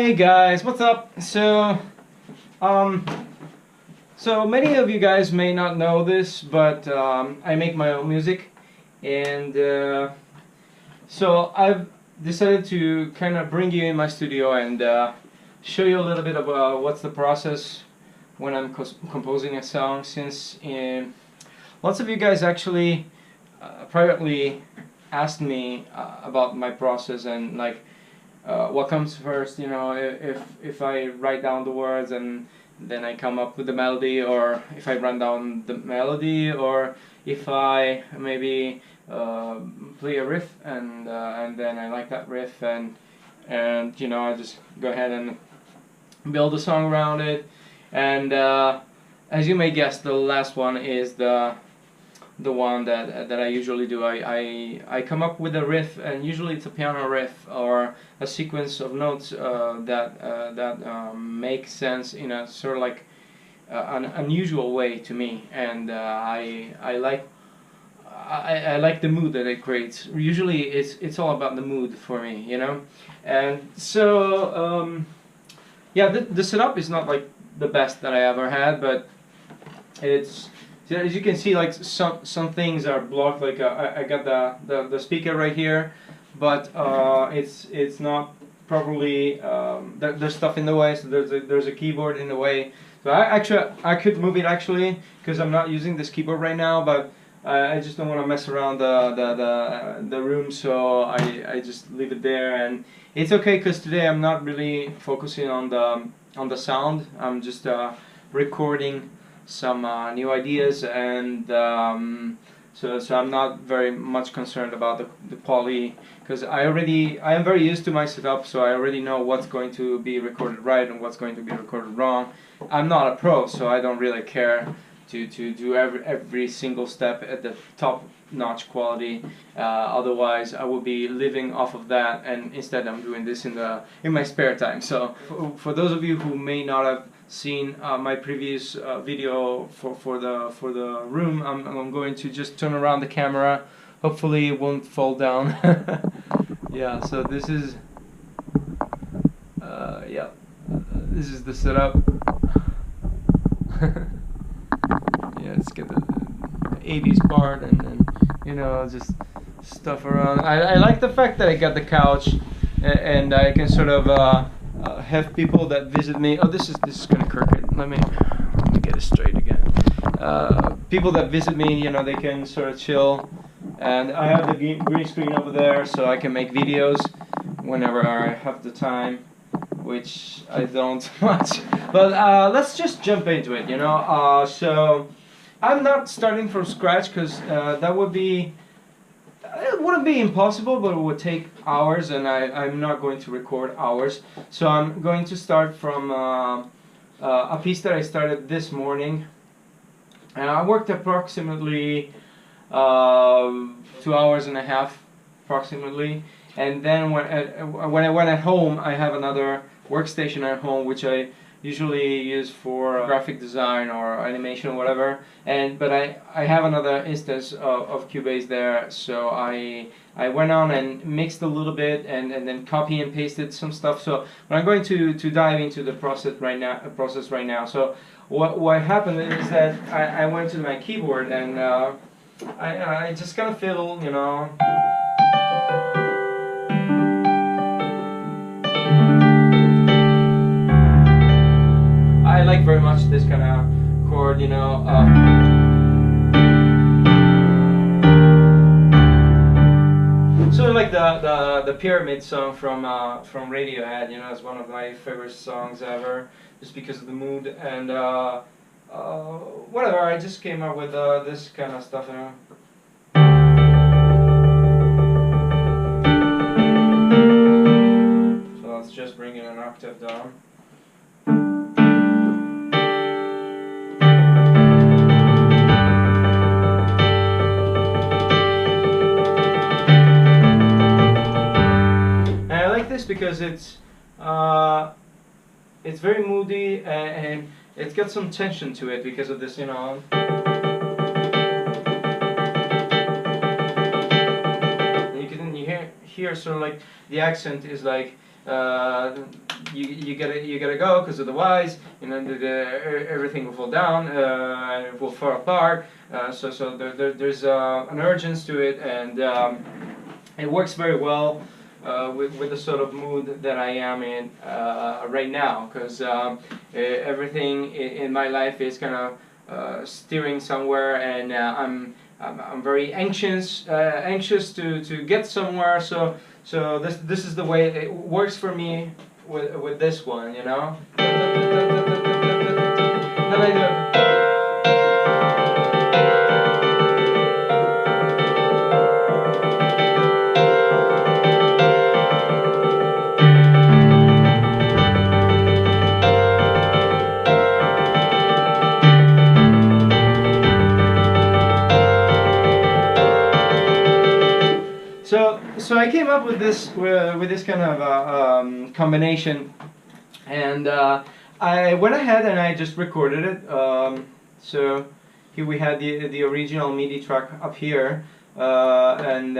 Hey guys, what's up? Um, so many of you guys may not know this, but I make my own music, and so I've decided to kind of bring you in my studio and show you a little bit about what's the process when I'm composing a song. Since lots of you guys actually privately asked me about my process and like. What comes first, you know, if I write down the words and then I come up with the melody, or if I run down the melody, or if I maybe play a riff and then I like that riff and you know, I just go ahead and build a song around it. And as you may guess, the last one is the one that I usually do. I come up with a riff, and usually it's a piano riff or a sequence of notes that make sense in a sort of like an unusual way to me, and I like the mood that it creates. Usually it's all about the mood for me, you know. And so yeah, the setup is not like the best that I ever had, but it's. So as you can see, like some things are blocked. Like I got the speaker right here, but it's not properly. There's stuff in the way, so there's a keyboard in the way. So I could move it actually, because I'm not using this keyboard right now, but I just don't want to mess around the room, so I just leave it there, and it's okay because today I'm not really focusing on the sound. I'm just recording some new ideas, and so I'm not very much concerned about the quality, because I am very used to my setup, so I already know what's going to be recorded right and what's going to be recorded wrong. I'm not a pro, so I don't really care to do every single step at the top-notch quality. Otherwise, I will be living off of that, and instead I'm doing this in my spare time. So for those of you who may not have seen my previous video for the room, I'm going to just turn around the camera. Hopefully it won't fall down. Yeah, so this is yeah, this is the setup. Yeah, let's get the 80s part, and then, you know, just stuff around. I like the fact that I got the couch, and I can sort of have people that visit me. Oh, this is kind of crooked. Let me get it straight again. People that visit me, you know, they can sort of chill, and I have the green screen over there, so I can make videos whenever I have the time, which I don't much. But let's just jump into it, you know. So I'm not starting from scratch, because that would be. It wouldn't be impossible, but it would take hours, and I'm not going to record hours. So I'm going to start from a piece that I started this morning. And I worked approximately 2 hours and a half, approximately. And then when I went at home, I have another workstation at home, which I usually use for graphic design or animation or whatever, but I have another instance of Cubase there, so I went on and mixed a little bit and then copy and pasted some stuff. So I'm going to dive into the process right now. So what happened is that I went to my keyboard, and I just kind of fiddled, you know. I like very much this kind of chord, you know. Sort of like the Pyramid song from Radiohead, you know. It's one of my favorite songs ever, just because of the mood and whatever. I just came up with this kind of stuff, you know. So let's just bring it an octave down. Because it's very moody, and it's got some tension to it because of this, you know. And you hear sort of like the accent is like you gotta go, because otherwise, you know, everything will fall down, and it will fall apart. So there's an urgency to it, and it works very well with the sort of mood that I am in right now, because everything in my life is kind of steering somewhere, and I'm very anxious to get somewhere. So this is the way it works for me with this one, you know. Then I do. So I came up with this kind of combination, and I went ahead and I just recorded it. So here we had the original MIDI track up here, and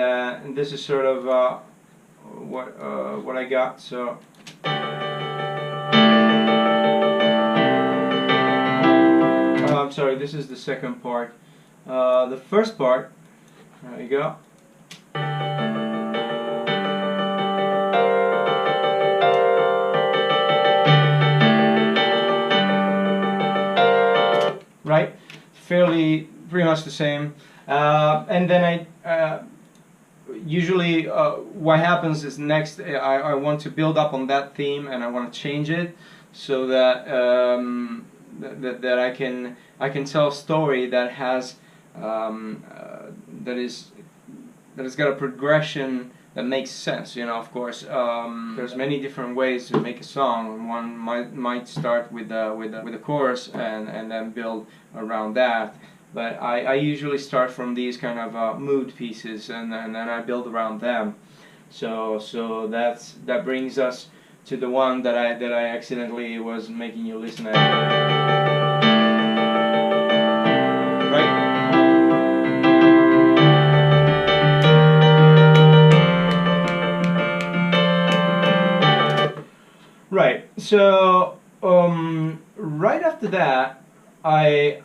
this is sort of what I got. So. I'm sorry, this is the second part. The first part, there you go. Right, fairly pretty much the same, and then I usually what happens is next I want to build up on that theme, and I want to change it so that that I can tell a story that has that has got a progression that makes sense, you know. Of course, there's many different ways to make a song. One might start with the chorus and then build around that. But I usually start from these kind of mood pieces, and then I build around them. So that brings us to the one that I accidentally was making you listen at. Right, so right after that, I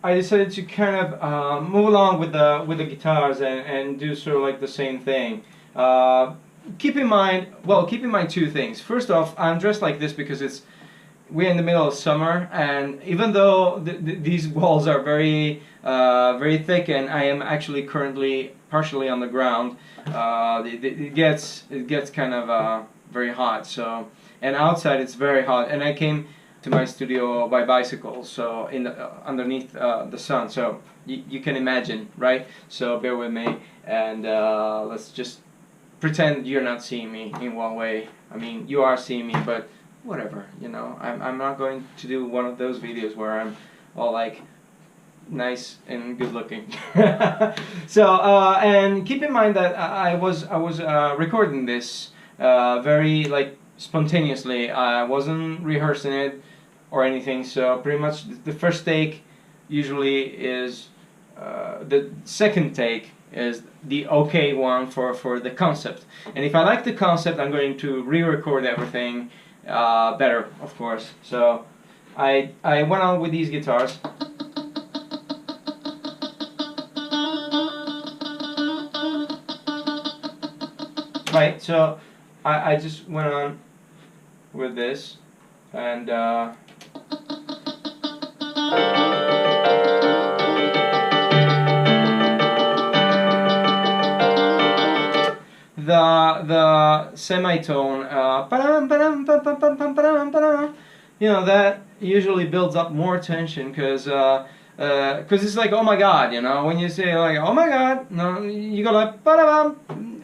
decided to kind of move along with the guitars and do sort of like the same thing. Keep in mind two things. First off, I'm dressed like this because we're in the middle of summer, and even though these walls are very thick, and I am actually currently partially on the ground, it gets kind of very hot. So. And outside it's very hot, and I came to my studio by bicycle, so underneath the sun, so you can imagine, right? So bear with me, and let's just pretend you're not seeing me in one way. I mean, you are seeing me, but whatever, you know. I'm not going to do one of those videos where I'm all like nice and good looking. So and keep in mind that I was recording this very like spontaneously. I wasn't rehearsing it or anything, so pretty much the first take usually is the second take is the okay one for the concept, and if I like the concept, I'm going to re-record everything better, of course. So I went on with these guitars. Right, so I just went on with this, and the semitone, you know, that usually builds up more tension, because it's like, oh my god, you know, when you say like, oh my god, no, you go like, oh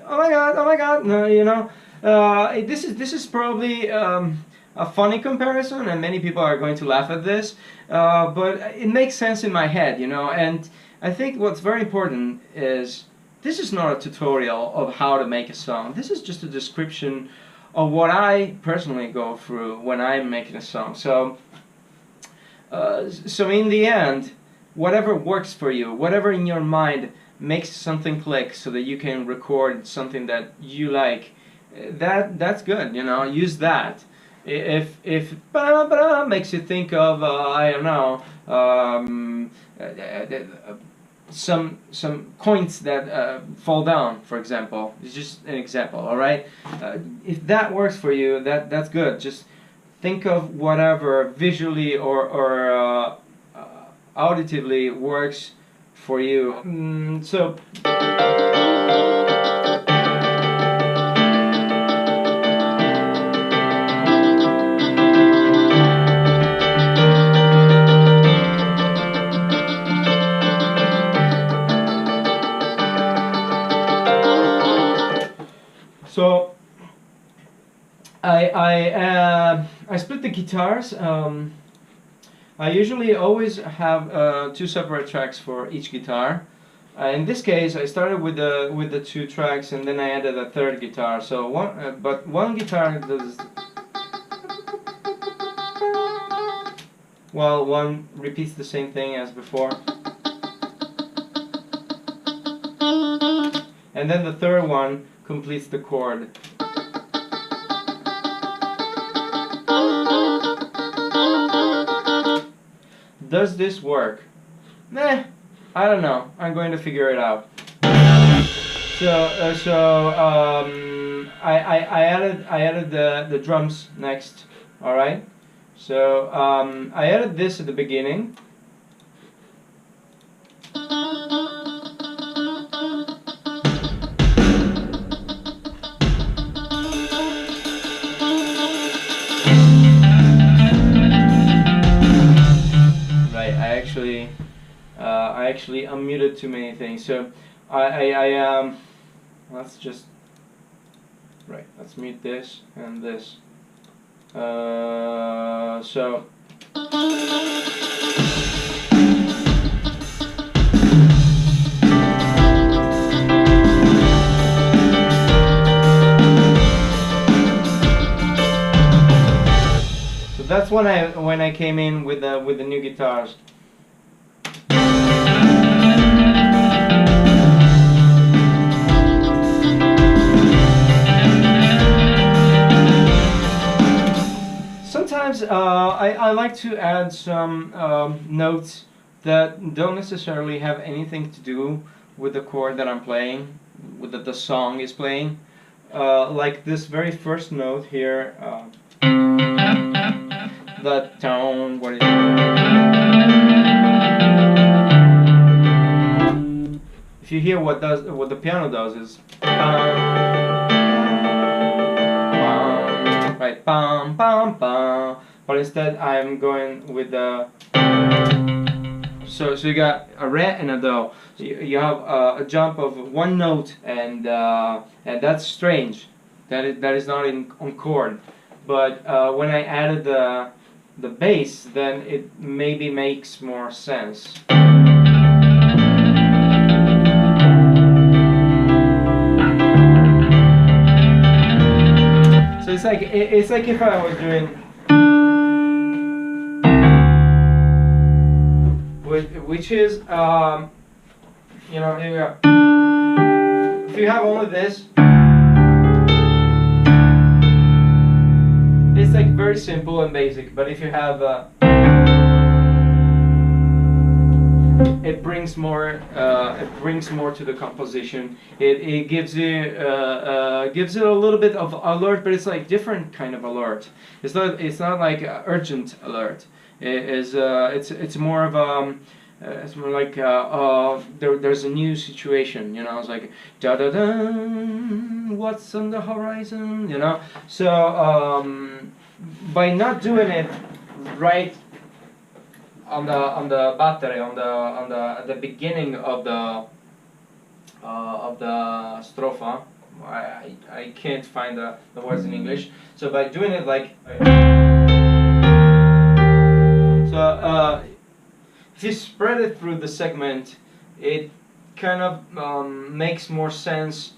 my god, no, you know. This is probably a funny comparison, and many people are going to laugh at this, but it makes sense in my head, you know. And I think what's very important is this is not a tutorial of how to make a song. This is just a description of what I personally go through when I'm making a song. So in the end, whatever works for you, whatever in your mind makes something click so that you can record something that you like, that's good, you know. Use that. If ba-da-ba-da makes you think of I don't know, some coins that fall down, for example. It's just an example, all right? If that works for you, that's good. Just think of whatever visually or auditively works for you. So. So I split the guitars. I usually always have 2 separate tracks for each guitar. In this case, I started with the 2 tracks, and then I added a 3rd guitar. So one guitar does, while one repeats the same thing as before, and then the 3rd one completes the chord. Does this work? Meh, I don't know. I'm going to figure it out. I added the drums next. All right. So I added this at the beginning. I actually unmuted too many things, so let's just let's mute this and this. So that's when I came in with the new guitars. Sometimes I like to add some notes that don't necessarily have anything to do with the chord that I'm playing, with that the song is playing. Like this very first note here, the tone. What is it? If you hear what the piano does is. Right, bum bum bum. But instead, I'm going with the. So you got a re and a do. You have a jump of one note, and that's strange. That is not on chord. But when I added the bass, then it maybe makes more sense. So it's like if I was doing, which is you know, here we go. If you have only this, it's like very simple and basic. But if you have it brings more to the composition. It gives you gives it a little bit of alert, but it's like different kind of alert. It's not like urgent alert. It's more of it's more like there's a new situation, you know. It's like da da da, what's on the horizon, you know. So by not doing it right on the battery, at the beginning of the stropha, I can't find the words in English. So by doing it like if you spread it through the segment, it kind of makes more sense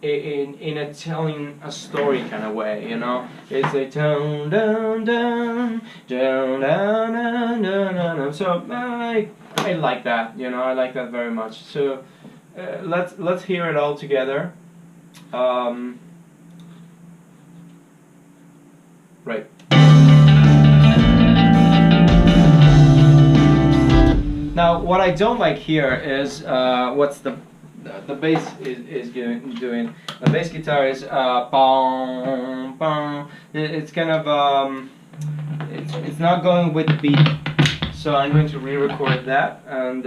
in a telling a story kind of way, you know. It's like down down down down down down down down. So I like that, you know. I like that very much. So let's hear it all together. Great. Now, what I don't like here is what's the bass is doing. The bass guitar is bong, bong. It's kind of it's not going with the beat. So I'm going to re-record that, and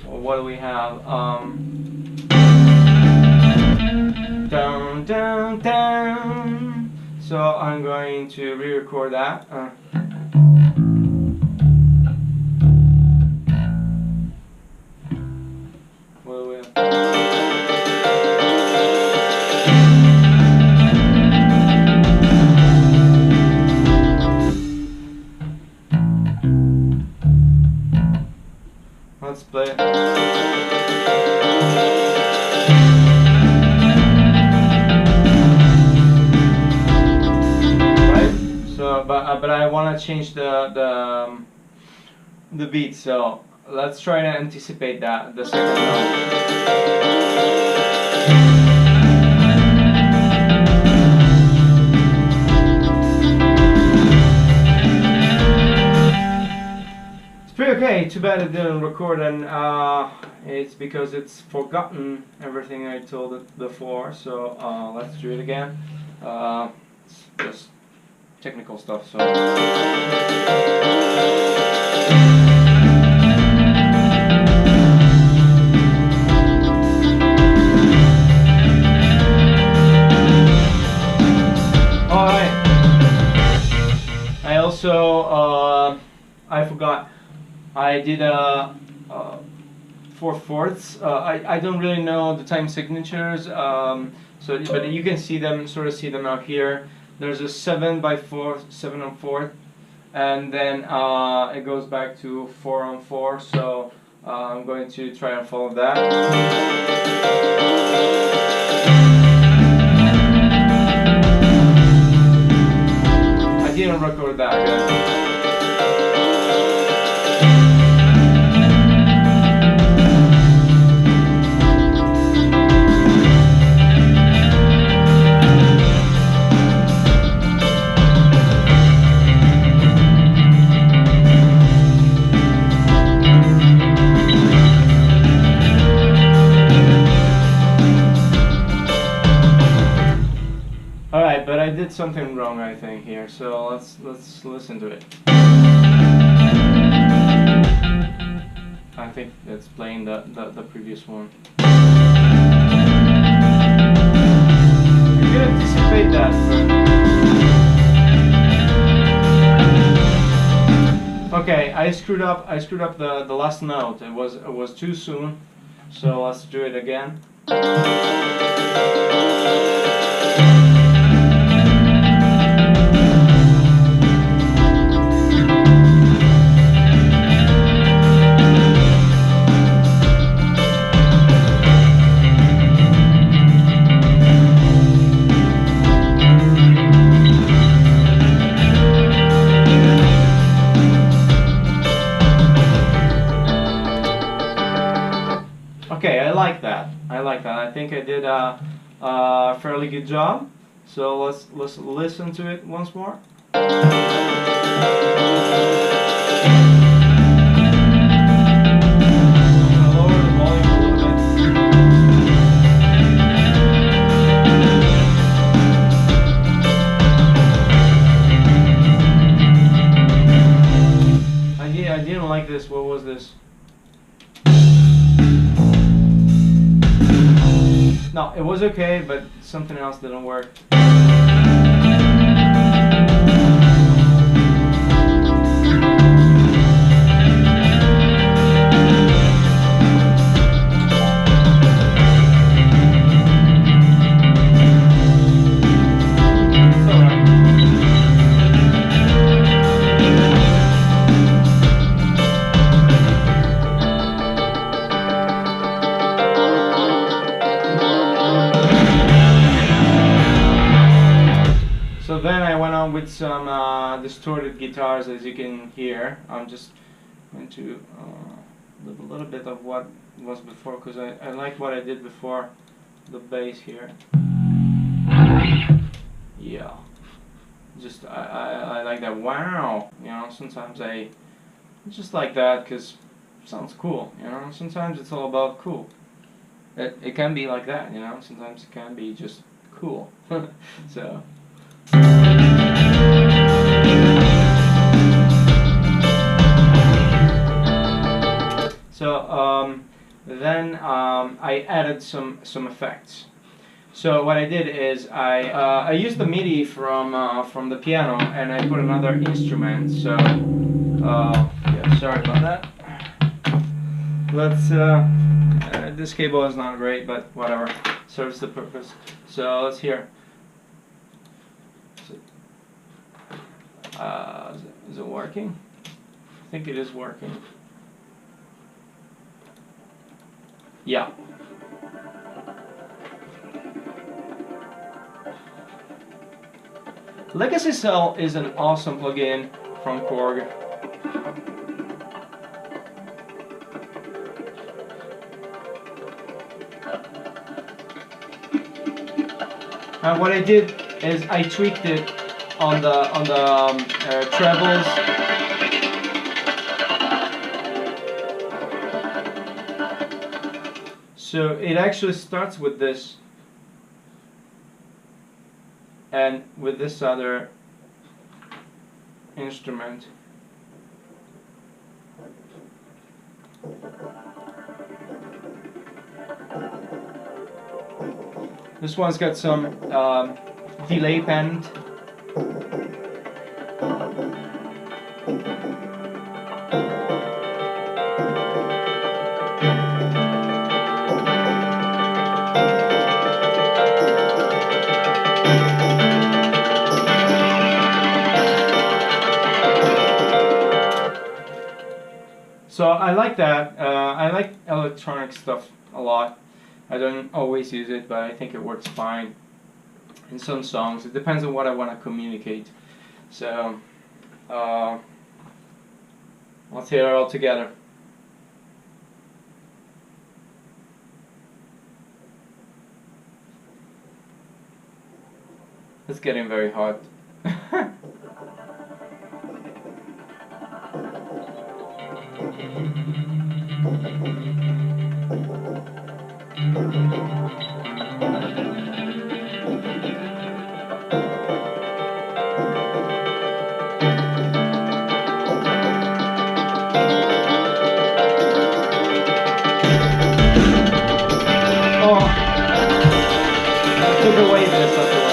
what do we have? Down, down, down. So I'm going to re-record that. What do we have? Let's play it. Right? So, but I want to change the beat. So let's try to anticipate that the second note. Okay, too bad it didn't record, and it's because it's forgotten everything I told it before, so let's do it again. It's just technical stuff, so... Alright. I also, I forgot. I did 4/4. I don't really know the time signatures, but you can see them, sort of see them out here. There's a 7/4, 7/4, and then it goes back to 4/4. So I'm going to try and follow that. I didn't record that again. Alright, but I did something wrong, I think, here, so let's listen to it. I think it's playing the previous one. I could anticipate that, but... Okay, I screwed up the last note. It was too soon, so let's do it again. Okay, I like that. I think I did a fairly good job. So let's listen to it once more. Lower the volume a little bit. I didn't like this. What was this? No, it was okay, but something else didn't work. So then I went on with some distorted guitars, as you can hear. I'm just going to live a little bit of what was before, because I like what I did before the bass here. just I like that. Wow, you know. Sometimes I just like that because it sounds cool, you know. Sometimes it's all about cool. It can be like that, you know. Sometimes it can be just cool. So. So then I added some effects. So what I did is I used the MIDI from the piano and I put another instrument. So yeah, sorry about that. Let's this cable is not great, but whatever, serves the purpose. So let's hear. Is it working? I think it is working. Yeah. Legacy Cell is an awesome plugin from Korg. And what I did is I tweaked it on the trebles. So it actually starts with this and with this other instrument. This one's got some delay bend. So I like that. I like electronic stuff a lot. I don't always use it, but I think it works fine in some songs. It depends on what I want to communicate. So let's hear it all together. It's getting very hot. Oh, I took away this otherwise.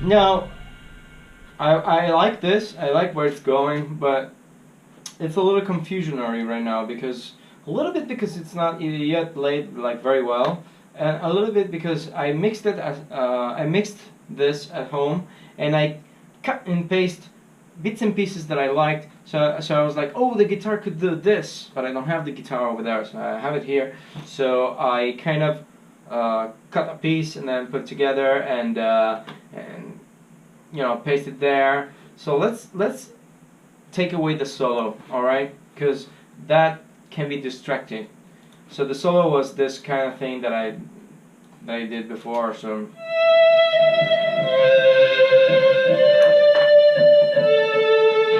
Now, I like this, I like where it's going, but it's a little confusionary right now because A little bit because it's not yet laid like very well, and a little bit because I mixed it as I mixed this at home, and I cut and paste bits and pieces that I liked. So I was like, oh, the guitar could do this, but I don't have the guitar over there, so I have it here. So I kind of cut a piece and then put it together and you know, paste it there. So let's take away the solo, all right? Because that can be distracting. So the solo was this kind of thing that I did before. So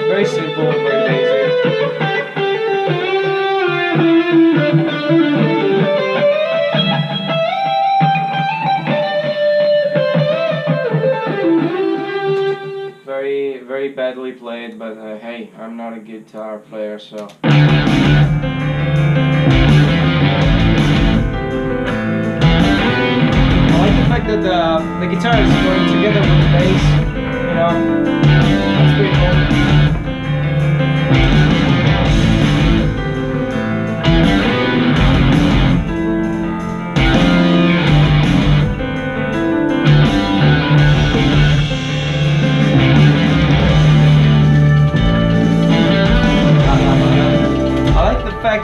very simple, very basic. Very badly played, but hey, I'm not a guitar player, so. I like the fact that the guitar is going together with the bass, you know, that's pretty cool.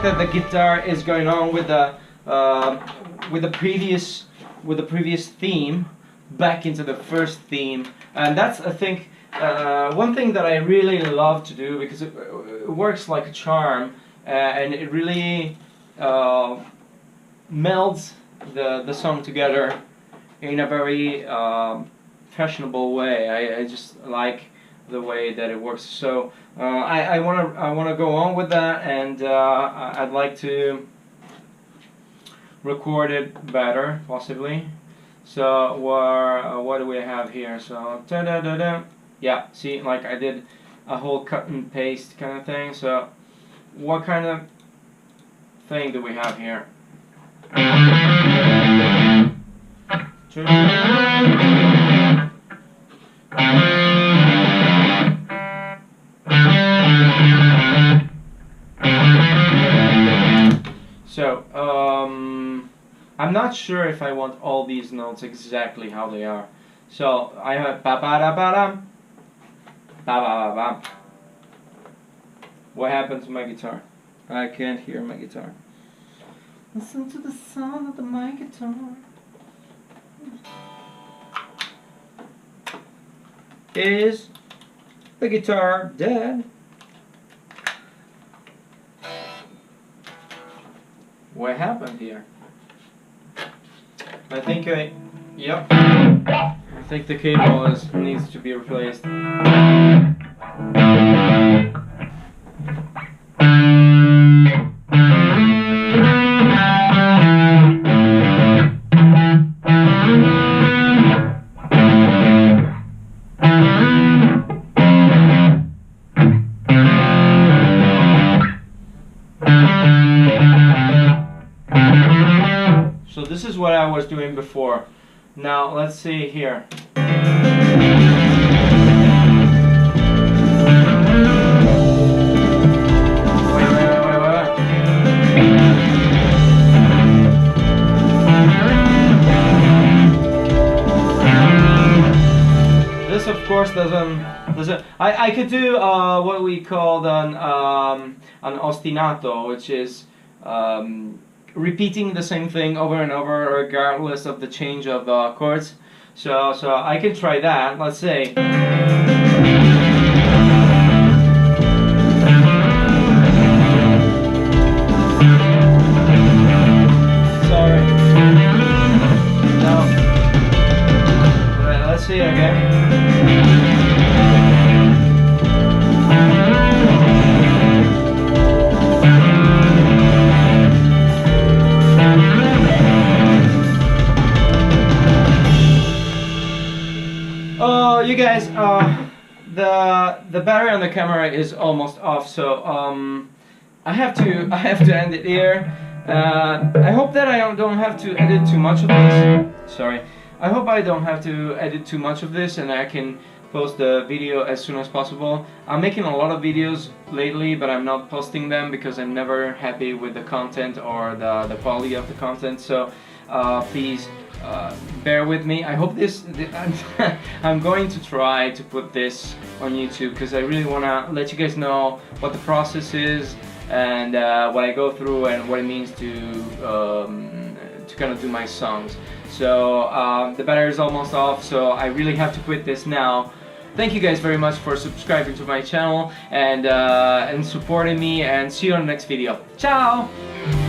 That the guitar is going on with the previous theme back into the first theme, and that's, I think, one thing that I really love to do, because it works like a charm, and it really melds the song together in a very fashionable way. I just like the way that it works. So I wanna go on with that, and I'd like to record it better, possibly. So what do we have here? So yeah, see, like I did a whole cut and paste kind of thing. So what kind of thing do we have here? So, I'm not sure if I want all these notes exactly how they are. So, I have ba ba da ba da, ba ba ba ba. What happened to my guitar? I can't hear my guitar. Listen to the sound of my guitar. Is the guitar dead? What happened here? I think yep. I think the cable needs to be replaced. So this is what I was doing before. Now let's see here. This of course doesn't. I could do what we call an ostinato, which is repeating the same thing over and over regardless of the change of chords. So I can try that. Let's say. Sorry. No. Right, let's see again. Oh, you guys, the battery on the camera is almost off, so I have to end it here. I hope that I don't have to edit too much of this. Sorry. I hope I don't have to edit too much of this, and I can post the video as soon as possible. I'm making a lot of videos lately, but I'm not posting them because I'm never happy with the content or the quality of the content. So please bear with me. I hope I'm going to try to put this on YouTube because I really want to let you guys know what the process is and what I go through and what it means to kind of do my songs. So the battery is almost off, so I really have to quit this now. Thank you guys very much for subscribing to my channel and supporting me, and see you on the next video. Ciao!